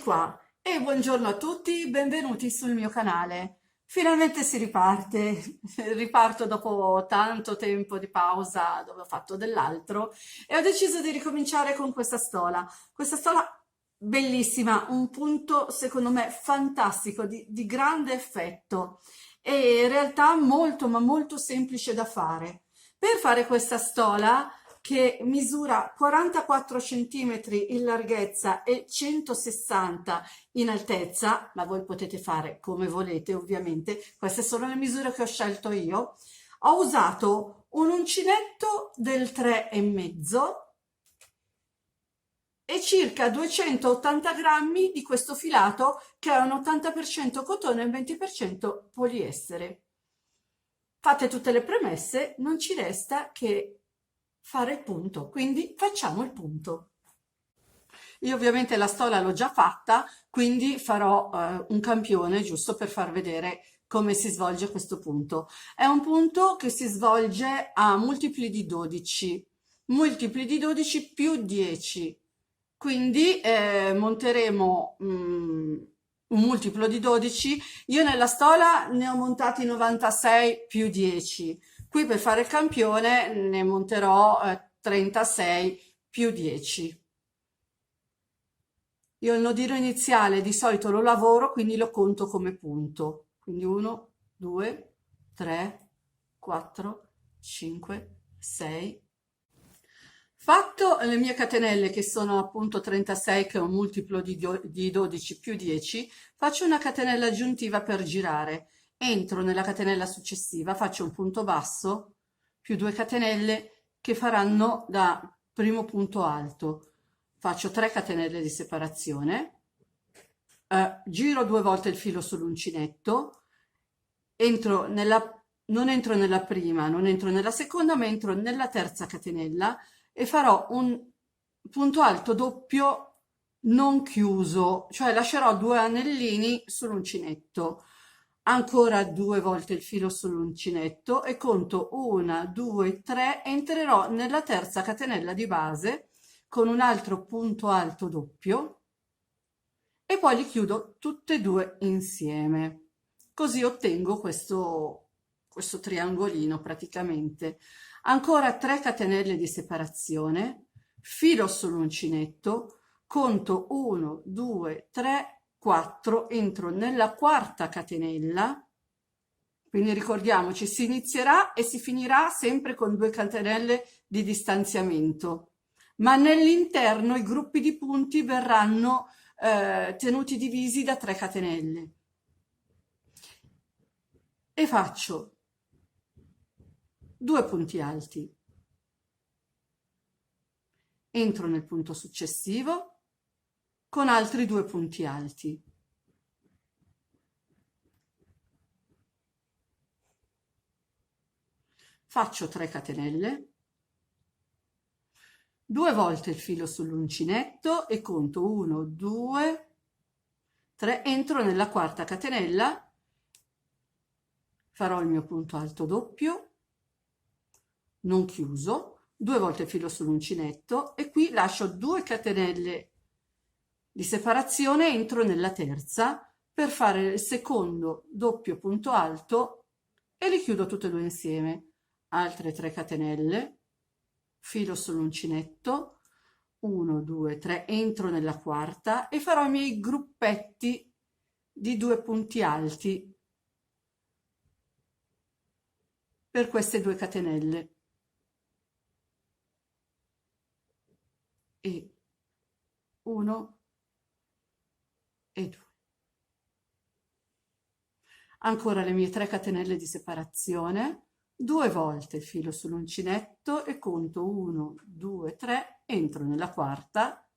qua e buongiorno a tutti, benvenuti sul mio canale. Finalmente si riparte, riparto dopo tanto tempo di pausa dove ho fatto dell'altro e ho deciso di ricominciare con questa stola. Questa stola bellissima, un punto secondo me fantastico, di grande effetto e in realtà molto ma molto semplice da fare. Per fare questa stola che misura 44 centimetri in larghezza e 160 in altezza, ma voi potete fare come volete ovviamente, queste sono le misure che ho scelto io. Ho usato un uncinetto del 3,5 e circa 280 grammi di questo filato che è un 80% cotone e un 20% poliestere. Fatte tutte le premesse, non ci resta che fare il punto, quindi facciamo il punto. Io ovviamente la stola l'ho già fatta, quindi farò un campione giusto per far vedere come si svolge questo punto. È un punto che si svolge a multipli di 12 più 10, quindi monteremo un multiplo di 12. Io nella stola ne ho montati 96 più 10. Qui per fare il campione ne monterò 36 più 10. Io il nodino iniziale di solito lo lavoro, quindi lo conto come punto. Quindi 1, 2, 3, 4, 5, 6. Fatto le mie catenelle che sono appunto 36, che è un multiplo di 12 più 10, faccio una catenella aggiuntiva per girare. Entro nella catenella successiva, faccio un punto basso più 2 catenelle che faranno da primo punto alto. Faccio 3 catenelle di separazione, giro 2 volte il filo sull'uncinetto, non entro nella prima, non entro nella seconda, ma entro nella terza catenella e farò un punto alto doppio non chiuso, cioè lascerò 2 anellini sull'uncinetto. Ancora 2 volte il filo sull'uncinetto e conto 1, 2, 3, entrerò nella terza catenella di base con un altro punto alto doppio e poi li chiudo tutte e due insieme. Così ottengo questo triangolino praticamente. Ancora 3 catenelle di separazione, filo sull'uncinetto, conto 1, 2, 3, 4, entro nella quarta catenella, quindi ricordiamoci, si inizierà e si finirà sempre con 2 catenelle di distanziamento, ma nell'interno i gruppi di punti verranno tenuti divisi da 3 catenelle. E faccio 2 punti alti, entro nel punto successivo con altri 2 punti alti. Faccio 3 catenelle, 2 volte il filo sull'uncinetto e conto 1, 2, 3, entro nella quarta catenella, farò il mio punto alto doppio, non chiuso, 2 volte il filo sull'uncinetto e qui lascio 2 catenelle di separazione, entro nella terza per fare il secondo doppio punto alto e li chiudo tutte e due insieme. Altre 3 catenelle, filo sull'uncinetto, 1, 2, 3, entro nella quarta e farò i miei gruppetti di 2 punti alti per queste 2 catenelle. E 1 e 2. Ancora le mie 3 catenelle di separazione, 2 volte il filo sull'uncinetto e conto 1, 2, 3, entro nella quarta,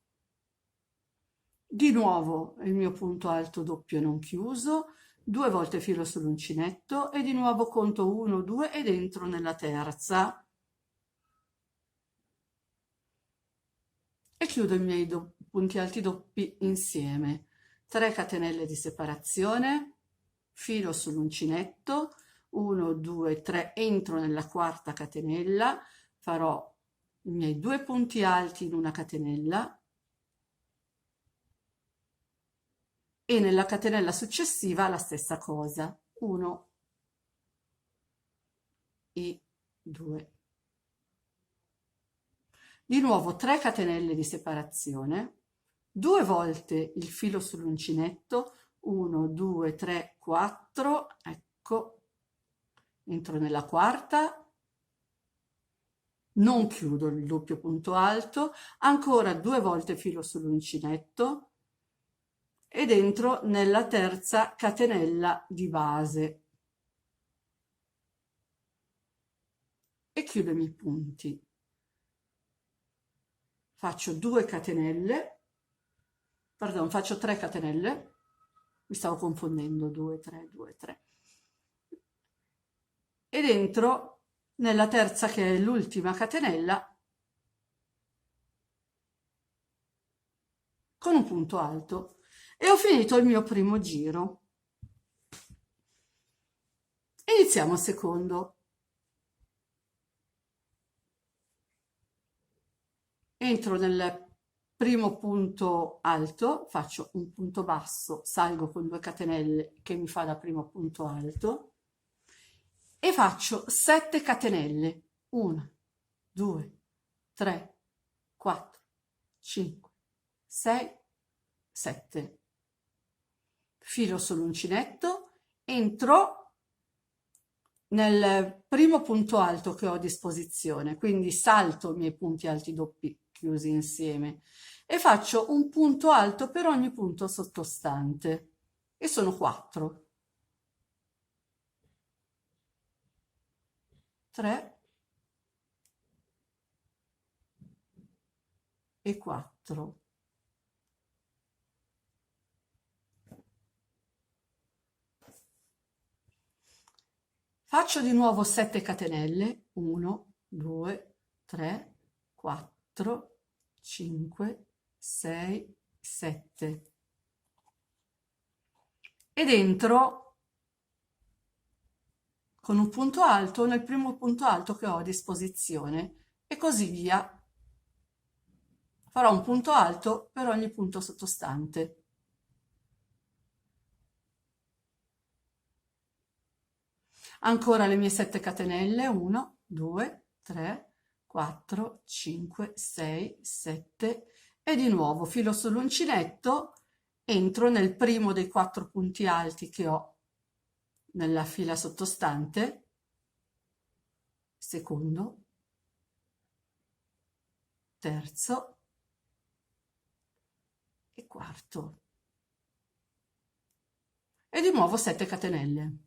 di nuovo il mio punto alto doppio non chiuso, 2 volte filo sull'uncinetto e di nuovo conto 1, 2 ed entro nella terza e chiudo i miei punti alti doppi insieme. 3 catenelle di separazione, filo sull'uncinetto, 1, 2, 3, entro nella quarta catenella, farò i miei 2 punti alti in una catenella e nella catenella successiva la stessa cosa, 1 e 2. Di nuovo 3 catenelle di separazione, 2 volte il filo sull'uncinetto, 1, 2, 3, 4, ecco, entro nella quarta, non chiudo il doppio punto alto, ancora 2 volte filo sull'uncinetto ed entro nella terza catenella di base e chiudo i miei punti. Faccio 2 catenelle, pardon, faccio 3 catenelle, mi stavo confondendo, 2, 3, 2, 3, ed entro nella terza che è l'ultima catenella con un punto alto e ho finito il mio primo giro. Iniziamo il secondo. Entro nel primo punto alto, faccio un punto basso, salgo con 2 catenelle che mi fa da primo punto alto e faccio 7 catenelle, 1, 2, 3, 4, 5, 6, 7. Filo sull'uncinetto, entro nel primo punto alto che ho a disposizione, quindi salto i miei punti alti doppi chiusi insieme e faccio un punto alto per ogni punto sottostante e sono 4, 3 e 4. Faccio di nuovo 7 catenelle, 1, 2, 3, 4, 5, 6, 7. Ed entro con un punto alto nel primo punto alto che ho a disposizione e così via. Farò un punto alto per ogni punto sottostante. Ancora le mie 7 catenelle, 1, 2, 3, 4, 5, 6, 7 e di nuovo filo sull'uncinetto, entro nel primo dei 4 punti alti che ho nella fila sottostante, secondo, terzo e quarto e di nuovo 7 catenelle.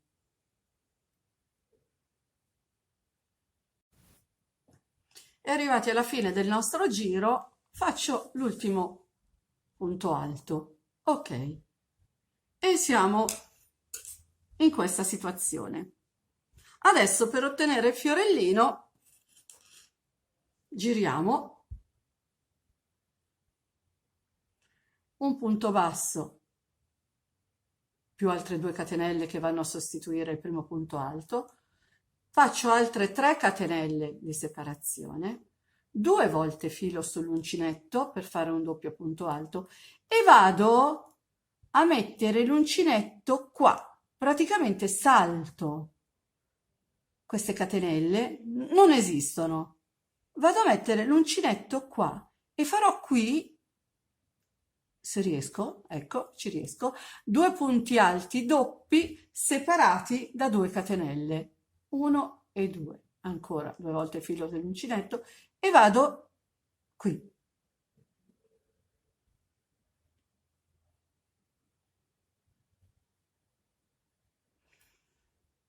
E arrivati alla fine del nostro giro faccio l'ultimo punto alto, ok, e siamo in questa situazione. Adesso per ottenere il fiorellino giriamo un punto basso più altre 2 catenelle che vanno a sostituire il primo punto alto, faccio altre 3 catenelle di separazione, 2 volte filo sull'uncinetto per fare un doppio punto alto e vado a mettere l'uncinetto qua, praticamente salto queste catenelle, non esistono, vado a mettere l'uncinetto qua e farò qui, se riesco, ecco, ci riesco, 2 punti alti doppi separati da 2 catenelle, 1 e 2, ancora 2 volte filo dell'uncinetto e vado qui.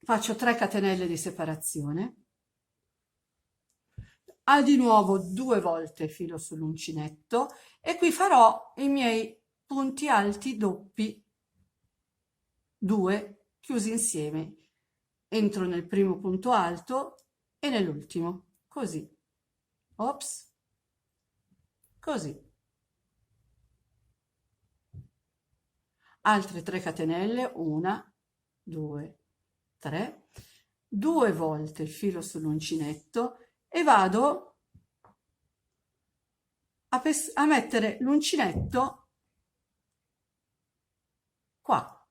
Faccio 3 catenelle di separazione, di nuovo 2 volte filo sull'uncinetto e qui farò i miei punti alti doppi, 2 chiusi insieme, entro nel primo punto alto e nell'ultimo, così, ops, così, altre 3 catenelle, 1, 2, 3, 2 volte il filo sull'uncinetto e vado a mettere l'uncinetto qua,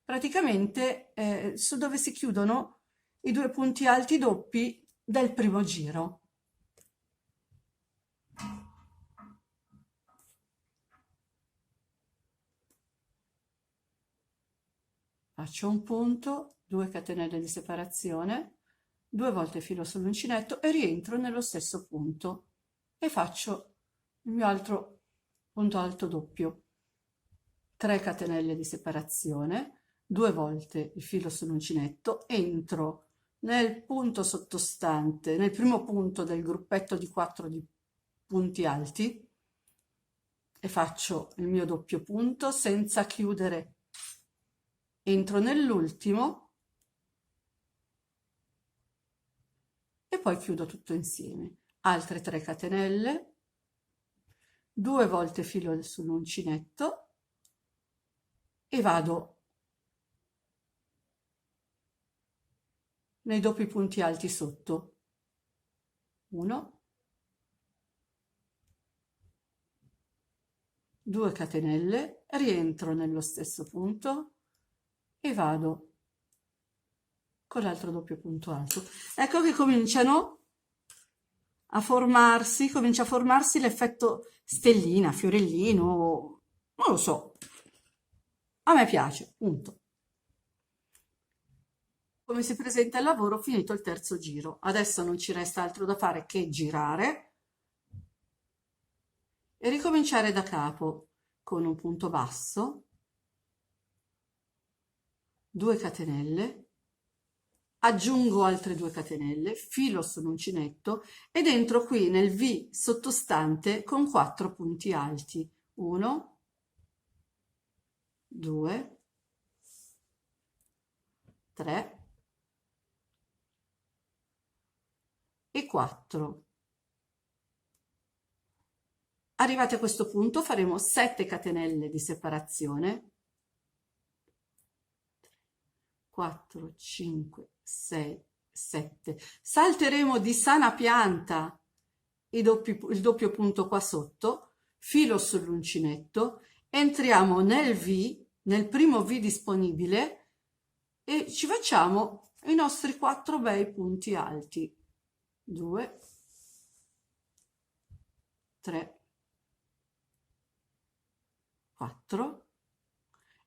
praticamente su dove si chiudono i due punti alti doppi del primo giro. Faccio un punto, 2 catenelle di separazione, 2 volte filo sull'uncinetto e rientro nello stesso punto e faccio il mio altro punto alto doppio, 3 catenelle di separazione, 2 volte il filo sull'uncinetto, entro nel punto sottostante, nel primo punto del gruppetto di 4 punti alti e faccio il mio doppio punto senza chiudere. Entro nell'ultimo e poi chiudo tutto insieme. Altre 3 catenelle, 2 volte filo sull'uncinetto e vado nei doppi punti alti sotto. 1, 2 catenelle, rientro nello stesso punto e vado con l'altro doppio punto alto. Ecco che cominciano a formarsi, comincia a formarsi l'effetto stellina, fiorellino, non lo so, a me piace, punto. Come si presenta il lavoro, finito il terzo giro. Adesso non ci resta altro da fare che girare e ricominciare da capo con un punto basso, 2 catenelle, aggiungo altre 2 catenelle, filo sull'uncinetto ed entro qui nel V sottostante con 4 punti alti. 1, 2, 3 e 4. Arrivati a questo punto faremo 7 catenelle di separazione. 4, 5, 6, 7. Salteremo di sana pianta il doppio punto qua sotto, filo sull'uncinetto, entriamo nel V, nel primo V disponibile e ci facciamo i nostri 4 bei punti alti. 2, 3, 4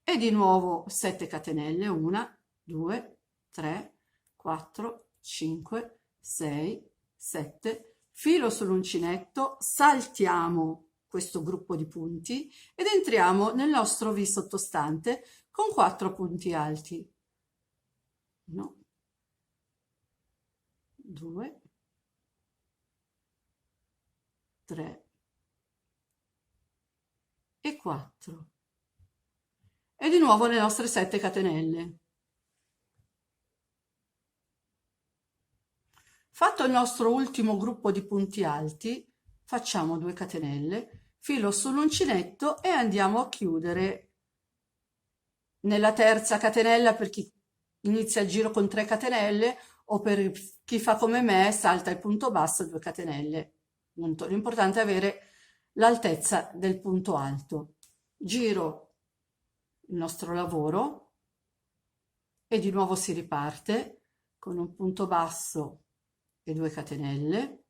e di nuovo 7 catenelle, 1, 2, 3, 4, 5, 6, 7, filo sull'uncinetto, saltiamo questo gruppo di punti ed entriamo nel nostro V sottostante con 4 punti alti. 1, 2, 3 e 4. E di nuovo le nostre 7 catenelle. Fatto il nostro ultimo gruppo di punti alti, facciamo 2 catenelle, filo sull'uncinetto e andiamo a chiudere nella terza catenella per chi inizia il giro con 3 catenelle o per chi fa come me salta il punto basso 2 catenelle. Punto. L'importante è avere l'altezza del punto alto. Giro il nostro lavoro e di nuovo si riparte con un punto basso e 2 catenelle,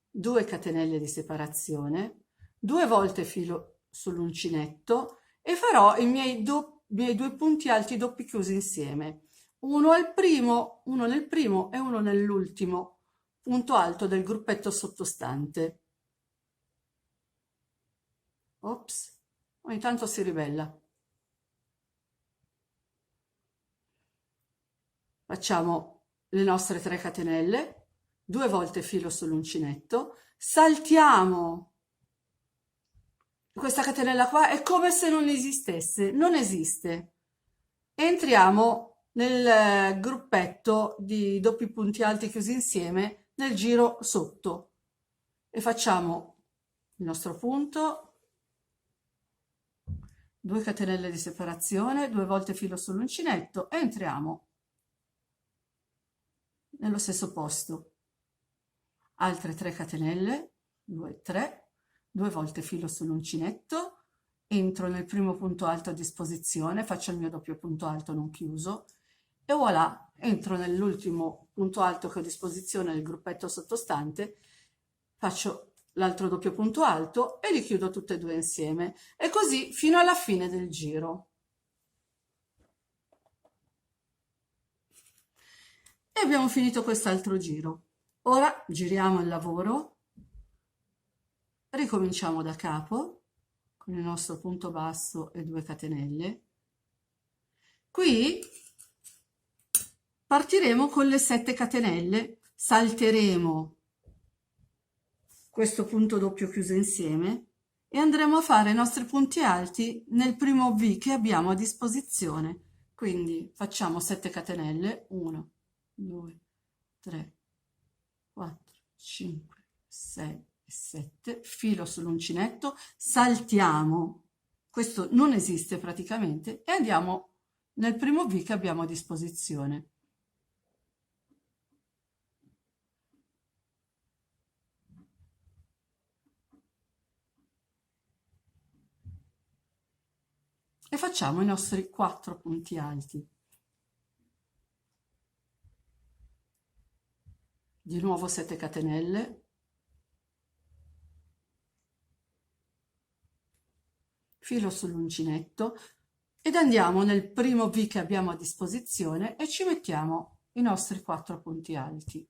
2 catenelle di separazione, 2 volte filo sull'uncinetto e farò i miei 2 punti alti doppi chiusi insieme, uno nel primo e uno nell'ultimo punto alto del gruppetto sottostante. Ops, ogni tanto si ribella. Facciamo le nostre 3 catenelle, 2 volte filo sull'uncinetto, saltiamo questa catenella qua, è come se non esistesse, non esiste. Entriamo nel gruppetto di doppi punti alti chiusi insieme nel giro sotto e facciamo il nostro punto, 2 catenelle di separazione, 2 volte filo sull'uncinetto e entriamo nello stesso posto, altre 3 catenelle, 2, 3, 2 volte filo sull'uncinetto entro nel primo punto alto a disposizione, faccio il mio doppio punto alto non chiuso e voilà, entro nell'ultimo punto alto che ho a disposizione nel gruppetto sottostante, faccio l'altro doppio punto alto e li chiudo tutte e due insieme e così fino alla fine del giro. E abbiamo finito quest'altro giro. Ora giriamo il lavoro, ricominciamo da capo con il nostro punto basso e 2 catenelle. Qui partiremo con le 7 catenelle, salteremo questo punto doppio chiuso insieme e andremo a fare i nostri punti alti nel primo V che abbiamo a disposizione. Quindi facciamo 7 catenelle, 1, 2, 3, 4, 5, 6 e 7, filo sull'uncinetto, saltiamo, questo non esiste praticamente, e andiamo nel primo V che abbiamo a disposizione. E facciamo i nostri 4 punti alti. Di nuovo 7 catenelle, filo sull'uncinetto ed andiamo nel primo V che abbiamo a disposizione e ci mettiamo i nostri 4 punti alti.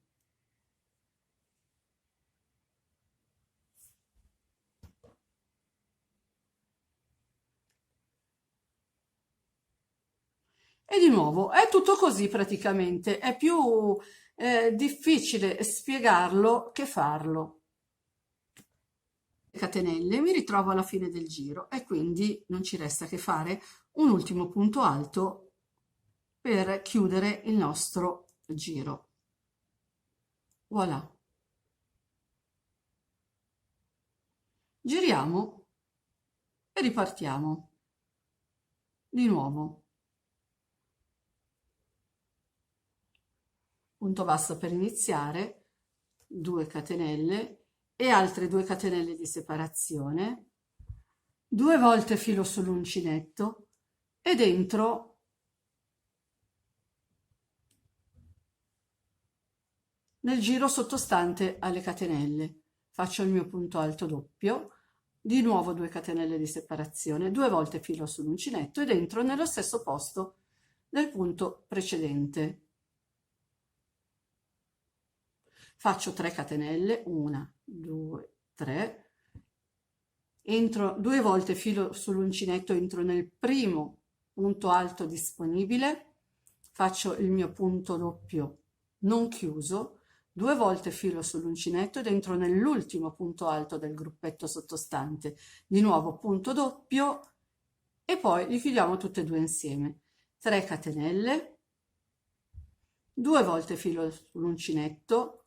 E di nuovo è tutto così praticamente, è più difficile spiegarlo che farlo. Catenelle, mi ritrovo alla fine del giro e quindi non ci resta che fare un ultimo punto alto per chiudere il nostro giro. Voilà. Giriamo e ripartiamo di nuovo. Punto basso per iniziare, 2 catenelle e altre 2 catenelle di separazione, 2 volte filo sull'uncinetto e dentro nel giro sottostante alle catenelle faccio il mio punto alto doppio, di nuovo 2 catenelle di separazione, 2 volte filo sull'uncinetto e dentro nello stesso posto del punto precedente. Faccio 3 catenelle, 1, 2, 3, entro 2 volte filo sull'uncinetto, entro nel primo punto alto disponibile, faccio il mio punto doppio non chiuso, 2 volte filo sull'uncinetto ed entro nell'ultimo punto alto del gruppetto sottostante, di nuovo punto doppio e poi li chiudiamo tutte e due insieme, 3 catenelle, 2 volte filo sull'uncinetto,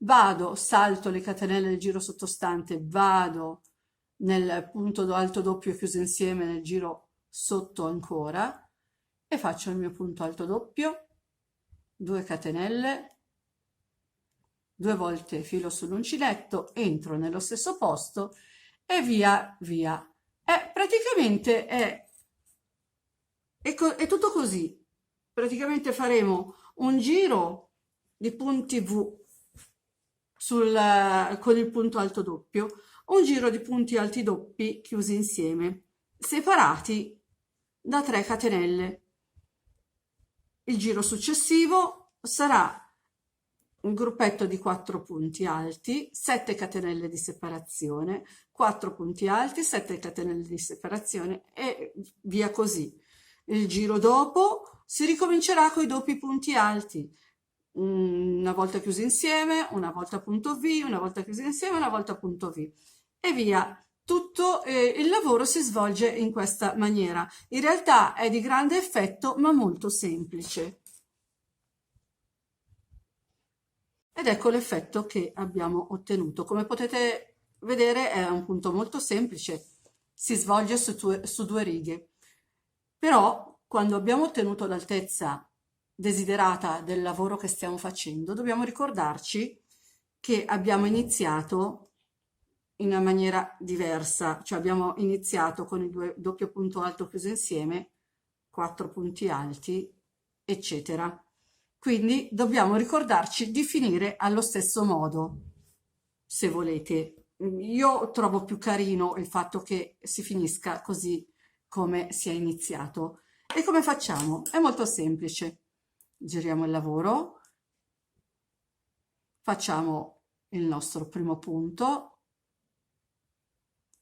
vado, salto le catenelle del giro sottostante, vado nel punto alto doppio chiuso insieme nel giro sotto ancora e faccio il mio punto alto doppio, 2 catenelle, 2 volte filo sull'uncinetto, entro nello stesso posto e via via. Praticamente è tutto così. Praticamente faremo un giro di punti V con il punto alto doppio, un giro di punti alti doppi chiusi insieme, separati da 3 catenelle. Il giro successivo sarà un gruppetto di 4 punti alti, 7 catenelle di separazione, 4 punti alti, 7 catenelle di separazione e via così. Il giro dopo si ricomincerà con i doppi punti alti, una volta chiusi insieme, una volta punto V, una volta chiusi insieme, una volta punto V e via. Tutto il lavoro si svolge in questa maniera. In realtà è di grande effetto ma molto semplice. Ed ecco l'effetto che abbiamo ottenuto. Come potete vedere è un punto molto semplice, si svolge su 2 righe. Però quando abbiamo ottenuto l'altezza desiderata del lavoro che stiamo facendo, dobbiamo ricordarci che abbiamo iniziato in una maniera diversa, cioè abbiamo iniziato con il doppio punto alto chiuso insieme, 4 punti alti, eccetera. Quindi dobbiamo ricordarci di finire allo stesso modo, se volete. Io trovo più carino il fatto che si finisca così come si è iniziato. E come facciamo? È molto semplice. Giriamo il lavoro, facciamo il nostro primo punto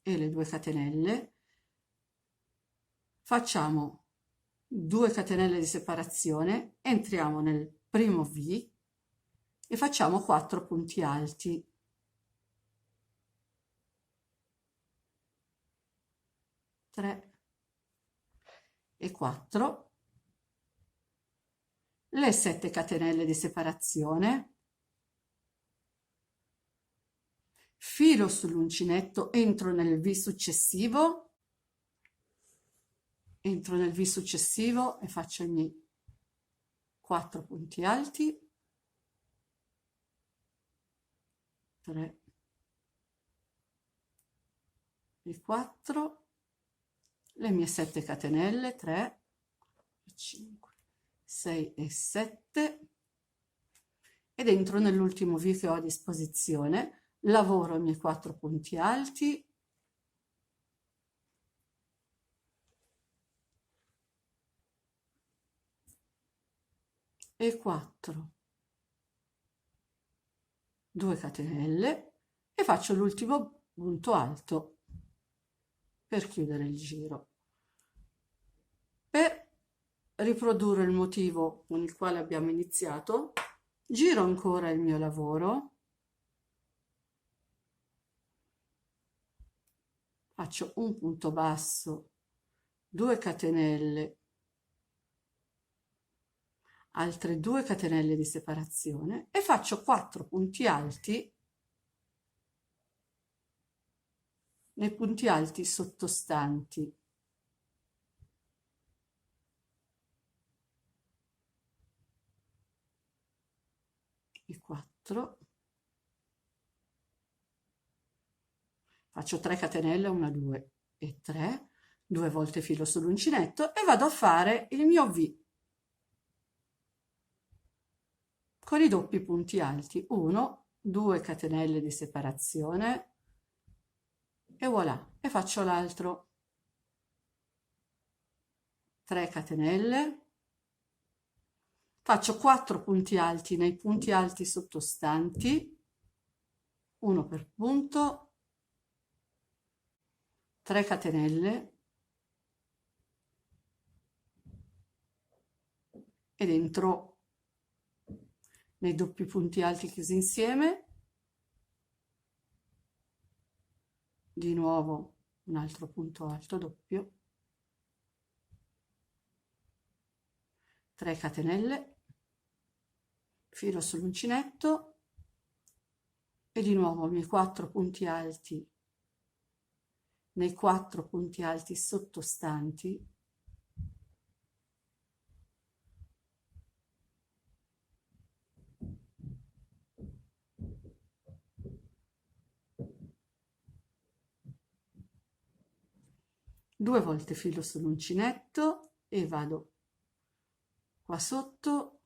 e le 2 catenelle, facciamo 2 catenelle di separazione, entriamo nel primo V e facciamo 4 punti alti. 3 e 4, le 7 catenelle di separazione, filo sull'uncinetto, entro nel V successivo, e faccio i miei 4 punti alti, 3 e 4, le mie 7 catenelle, 3, 5, 6 e 7, ed entro nell'ultimo V che ho a disposizione, lavoro i miei 4 punti alti, e 4, 2 catenelle e faccio l'ultimo punto alto per chiudere il giro. Per riprodurre il motivo con il quale abbiamo iniziato, giro ancora il mio lavoro, faccio un punto basso, 2 catenelle, altre 2 catenelle di separazione e faccio 4 punti alti nei punti alti sottostanti. I 4, faccio 3 catenelle, 1, 2 e 3, 2 volte filo sull'uncinetto e vado a fare il mio V con i doppi punti alti, 1, 2 catenelle di separazione e voilà, e faccio l'altro, 3 catenelle, faccio 4 punti alti nei punti alti sottostanti, 1 per punto, 3 catenelle ed entro nei doppi punti alti chiusi insieme, di nuovo un altro punto alto doppio, 3 catenelle, filo sull'uncinetto e di nuovo i miei 4 punti alti nei 4 punti alti sottostanti, due volte filo sull'uncinetto e vado qua sotto,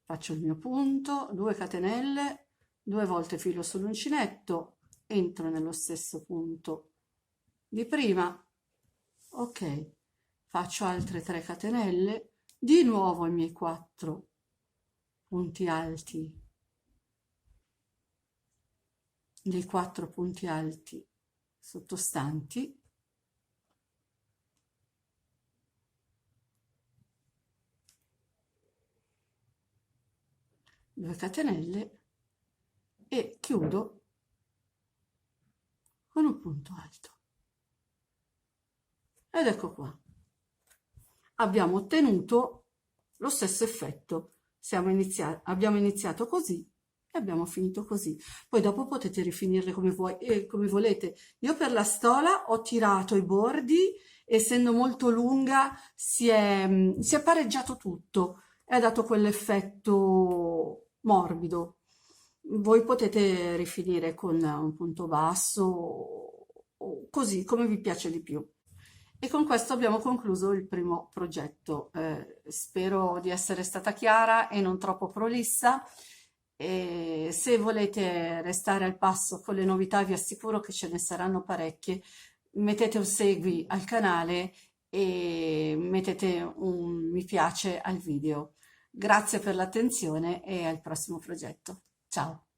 faccio il mio punto, 2 catenelle, 2 volte filo sull'uncinetto, entro nello stesso punto di prima, ok, faccio altre 3 catenelle, di nuovo i miei 4 punti alti, dei 4 punti alti sottostanti, due catenelle e chiudo con un punto alto. Ed ecco qua, abbiamo ottenuto lo stesso effetto. Abbiamo iniziato così e abbiamo finito così. Poi dopo potete rifinirle come come volete. Io per la stola ho tirato i bordi, essendo molto lunga si è pareggiato tutto e ha dato quell'effetto morbido. Voi potete rifinire con un punto basso o così come vi piace di più. E con questo abbiamo concluso il primo progetto. Spero di essere stata chiara e non troppo prolissa. E se volete restare al passo con le novità, vi assicuro che ce ne saranno parecchie. Mettete un segui al canale e mettete un mi piace al video. Grazie per l'attenzione e al prossimo progetto. Ciao!